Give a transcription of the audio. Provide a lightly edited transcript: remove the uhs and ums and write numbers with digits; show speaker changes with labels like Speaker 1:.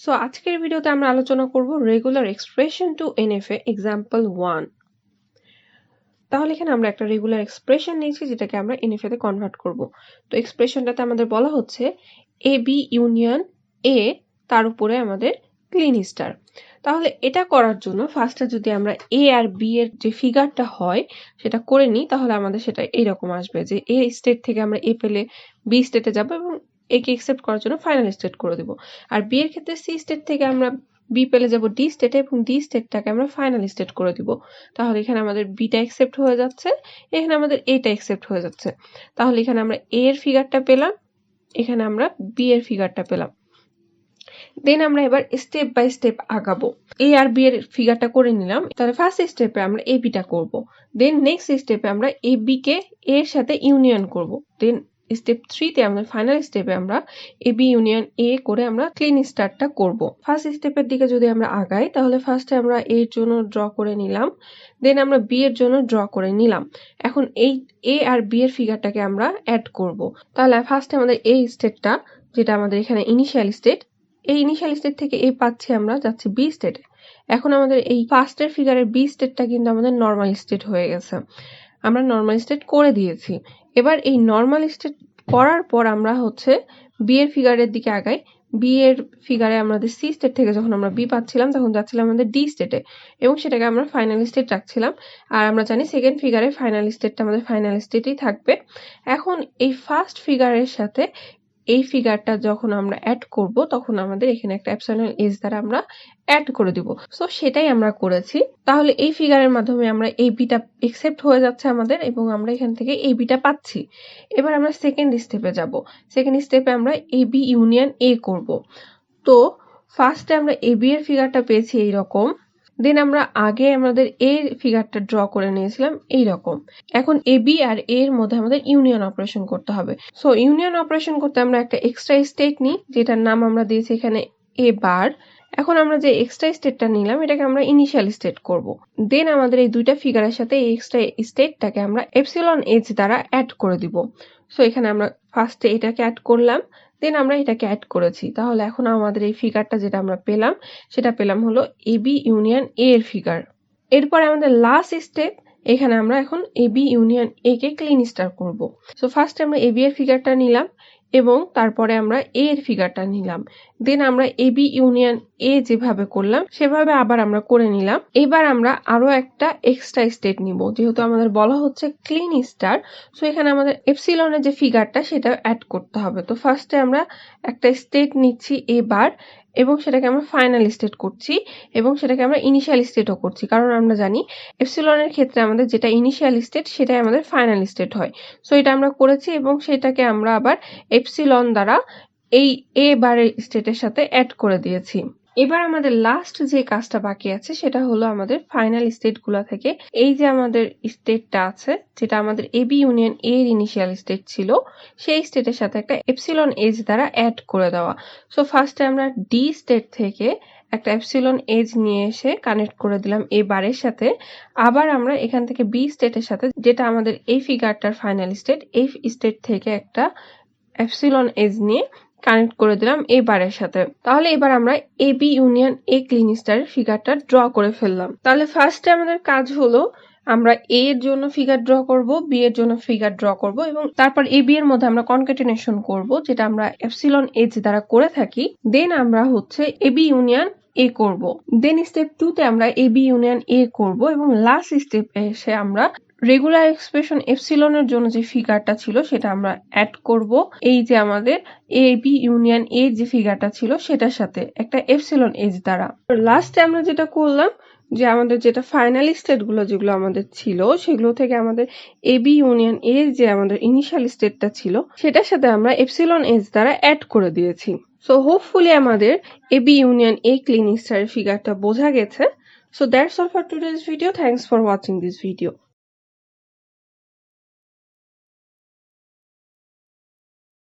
Speaker 1: So আজকের ভিডিওতে আমরা আলোচনা করব regular expression two NFA example 1। তাহলে এখানে আমরা একটা রেগুলার এক্সপ্রেশন নিয়েছি যেটাকে আমরা NFA তে কনভার্ট করব। তো এক্সপ্রেশনটাতে আমাদের বলা হচ্ছে AB ইউনিয়ন A তার উপরে আমাদের ক্লিন স্টার। তাহলে এটা করার জন্য ফার্স্টে যদি আমরা A আর B এর যে ফিগারটা হয় সেটা করে নিই, তাহলে আমাদের সেটা এইরকম আসবে যে A স্টেট থেকে আমরা A পেলে B স্টেটে যাব এবং A কে অ্যাকসেপ্ট করার জন্য ফাইনাল স্টেট করে দেব। আর B এর ক্ষেত্রে C স্টেট থেকে আমরা B পেলে যাব D স্টেটে এবং D স্টেটটাকে আমরা ফাইনাল স্টেট করে দিব। তাহলে এখানে আমাদের B টা অ্যাকসেপ্ট হয়ে যাচ্ছে, এখানে আমাদের A টা অ্যাকসেপ্ট হয়ে যাচ্ছে। তাহলে এখানে আমরা A এর ফিগারটা পেলাম, এখানে আমরা B এর ফিগারটা পেলাম। দেন আমরা এবার স্টেপ বাই স্টেপ আগাবো। A আর B এর ফিগারটা করে নিলাম, তাহলে ফার্স্ট স্টেপে আমরা AB টা করব। দেন নেক্সট স্টেপে আমরা AB কে A এর সাথে ইউনিয়ন করব। দেন স্টেপ 3 তে আমাদের ফাইনাল স্টেপে আমরা AB ইউনিয়ন A করে আমরা ক্লিন স্টারটা করব। ফার্স্ট স্টেপের দিকে যদি আমরা আগাই তাহলে ফার্স্টে আমরা A এর জন্য ড্র করে নিলাম, দেন আমরা B এর জন্য ড্র করে নিলাম। এখন এই A আর B এর ফিগারটাকে আমরা অ্যাড করব। তাহলে ফার্স্টে আমাদের A স্টেটটা, যেটা আমাদের এখানে ইনিশিয়াল স্টেট, এই ইনিশিয়াল স্টেট থেকে A পাচ্ছি আমরা, যাচ্ছি B স্টেটে। এখন আমাদের এই ফার্স্টের ফিগারের B স্টেটটা কিন্তু আমাদের নরমাল স্টেট হয়ে গেছে, আমরা নরমাল স্টেট করে দিয়েছি। এবার এই নরমাল স্টেট করার পর আমরা হচ্ছে B এর ফিগারের দিকে আগাই। B এর ফিগারে আমাদের C স্টেট থেকে যখন আমরা B পাচ্ছিলাম তখন যাচ্ছিলাম আমাদের D স্টেটে এবং সেটাকে আমরা ফাইনাল স্টেট রাখছিলাম। আর আমরা জানি সেকেন্ড ফিগারে ফাইনাল স্টেটটা আমাদের ফাইনাল স্টেটই থাকবে। এখন এই ফার্স্ট ফিগারের সাথে এই ফিগারটা যখন আমরা অ্যাড করব তখন আমাদের এখানে একটা এপসাইলন এস দ্বারা আমরা অ্যাড করে দিব। সো সেটাই আমরা করেছি। তাহলে এই ফিগারের মাধ্যমে আমরা এই বিটা অ্যাকসেপ্ট হয়ে যাচ্ছে আমাদের এবং আমরা এখান থেকে এই বিটা পাচ্ছি। এবার আমরা সেকেন্ড স্টেপে যাব। সেকেন্ড স্টেপে আমরা AB ইউনিয়ন A করব। তো ফার্স্টে আমরা AB এর ফিগারটা পেয়েছি এইরকম, দেন আমরা আগে আমাদের A এর ফিগারটা ড্র করে নিয়েছিলাম এইরকম। এখন AB আর A এর মধ্যে আমাদের ইউনিয়ন অপারেশন করতে হবে। সো ইউনিয়ন অপারেশন করতে আমরা একটা এক্সট্রা স্টেট নিই, যেটার নাম আমরা দিয়েছি এখানে A বার। এখন আমরা যে এক্সট্রা স্টেটটা নিলাম এটাকে আমরা ইনিশিয়াল স্টেট করব। দেন আমাদের এই দুইটা ফিগারের সাথে এই এক্সট্রা স্টেটটাকে আমরা এপসিলন এইচ দ্বারা অ্যাড করে দিব। সো এখানে আমরা ফার্স্টে এটাকে অ্যাড করলাম, দেন আমরা এটাকে অ্যাড করেছি। তাহলে এখন আমাদের এই ফিগারটা যেটা আমরা পেলাম সেটা পেলাম হলো AB ইউনিয়ন A এর ফিগার। এরপরে আমাদের লাস্ট স্টেপ, এখানে আমরা এখন AB union A K clean star করব। সো ফার্স্টে আমরা AB এর ফিগারটা নিলাম এবং তারপরে আমরা A এর ফিগারটা নিলাম। দেন আমরা AB ইউনিয়ন A যেভাবে করলাম সেভাবে আবার আমরা করে নিলাম। এবার আমরা আরো একটা এক্সট্রা স্টেট নিব, যেহেতু আমাদের বলা হচ্ছে ক্লিন স্টার। সো এখানে আমাদের এপসিলনের যে ফিগারটা সেটা অ্যাড করতে হবে। তো ফার্স্টে আমরা একটা স্টেট নিচ্ছি A বার এবং সেটাকে আমরা ফাইনাল স্টেট করছি এবং সেটাকে আমরা ইনিশিয়াল স্টেটও করছি, কারণ আমরা জানি এপসিলনের ক্ষেত্রে আমাদের যেটা ইনিশিয়াল স্টেট সেটাই আমাদের ফাইনাল স্টেট হয়। সো এটা আমরা করেছি এবং সেটাকে আমরা আবার এপসিলন দ্বারা এই A বারের স্টেটের সাথে অ্যাড করে দিয়েছি। এবার আমাদের লাস্ট যে কাজটা বাকি আছে সেটা হলো আমাদের ফাইনাল স্টেটগুলো থেকে এই যে আমাদের স্টেটটা আছে, যেটা আমাদের AB ইউনিয়ন A এর ইনিশিয়াল স্টেট ছিল, সেই স্টেটের সাথে একটা এপসিলন এজ দ্বারা অ্যাড করে দেওয়া। সো ফার্স্টে আমরা D স্টেট থেকে একটা এপসিলন এজ নিয়ে এসে কানেক্ট করে দিলাম A বারের সাথে। আবার আমরা এখান থেকে B স্টেটের সাথে, যেটা আমাদের এই ফিগারটার ফাইনাল স্টেট, এই স্টেট থেকে একটা এপসিলন এজ নিয়ে কানেক্ট করে দিলাম A বারের সাথে। তাহলে এবার আমরা AB ইউনিয়ন A ক্লিন স্টারের ফিগারটা ড্র করে ফেললাম। তাহলে ফার্স্টে আমাদের কাজ হলো আমরা A এর জন্য ফিগার ড্র করব, B এর জন্য ফিগার ড্র করব এবং তারপর AB এর মধ্যে আমরা কনক্যাটিনেশন করব, যেটা আমরা এপসিলন এজ দ্বারা করে থাকি। দেন আমরা হচ্ছে AB ইউনিয়ন A করব। দেন স্টেপ 2 তে আমরা AB ইউনিয়ন A করব এবং লাস্ট স্টেপে এসে আমরা রেগুলার এক্সপ্রেশন এপসিলনের জন্য যে ফিগারটা ছিল সেটা আমরা অ্যাড করব এই যে আমাদের AB ইউনিয়ন A যে ফিগারটা ছিল সেটার সাথে একটা এপসিলন এজ দ্বারা। লাস্টে আমরা যেটা করলাম যে আমাদের যেটা ফাইনাল স্টেটগুলো যেগুলো আমাদের ছিল সেগুলো থেকে আমাদের AB ইউনিয়ন A যে আমাদের ইনিশিয়াল স্টেটটা ছিল সেটার সাথে আমরা এপসিলন এজ দ্বারা অ্যাড করে দিয়েছি। সো হোপফুলি আমাদের AB ইউনিয়ন A ক্লিন স্টারের ফিগারটা বোঝা গেছে। So that's all for today's video. Thanks for watching this video.